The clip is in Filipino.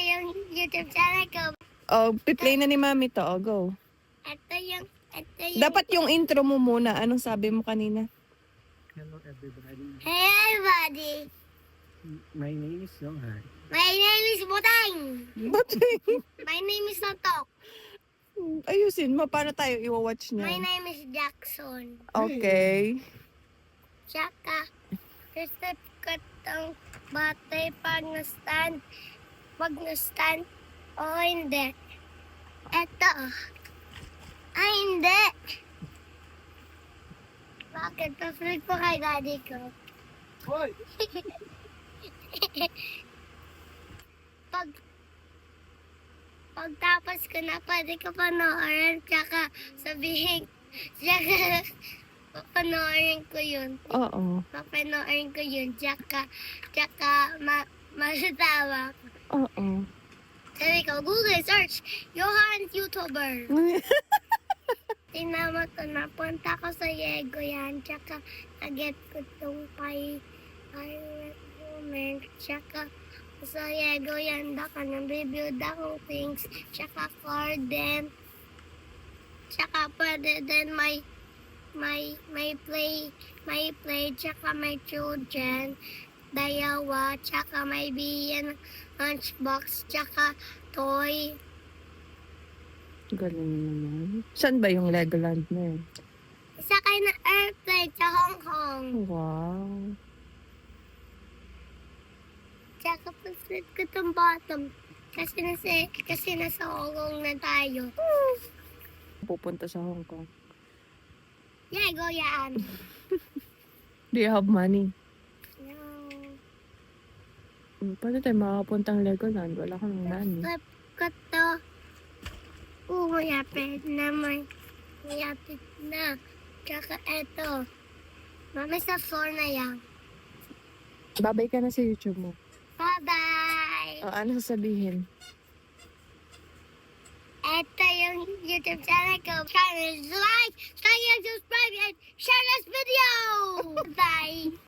yung YouTube channel ko. Oh, piplay na ni Mami to. Oh, go. Ito yung... Dapat yung intro mo muna. Anong sabi mo kanina? Hello everybody. Hey everybody! My name is Yohan. My name is Butang! Ba't My name is Notok. ayusin mo? Paano tayo i-watch My niya? name is Jackson. Okay. Tsaka, Christop katang batay pag na-stand. Pag na-stand o hindi. Eto. Ay, hindi. Bakit? Pa-flip po kay daddy ko. Hoy! Pagtapos ko na, pwede ko panoorin, tsaka sabihin, tsaka papanoorin ko yun. Oo. Papanoorin ko yun, tsaka masatawa ko. Oo. Sabi ko, Google search, Johan YouTuber. Tinama ko, napunta ko sa Yego yan, tsaka naget ko itong moment, tsaka sa Yego yan, ka nang-rebuild akong things, tsaka for them, tsaka pwede din may play, tsaka may children, dayawa, tsaka may biyan, lunchbox, tsaka toy. Galing naman. Saan ba yung Legoland na yun? Sakay na airplane sa Hong Kong. Wow. Tsaka pa-flip ko itong bottom. Kasi nasa Hong Kong na tayo. Pupunta sa Hong Kong. Yeah, go yan. Do you have money? No. Paano tayo makakapuntang Legoland? Wala kang money. Flip ko to. Mayapit na mayapit na. Tsaka eto. Mami sa floor na yan. Babay ka na sa YouTube mo. Bye-bye! O, ano sasabihin? Ito yung YouTube channel ko. Like, subscribe, and share this video! Bye!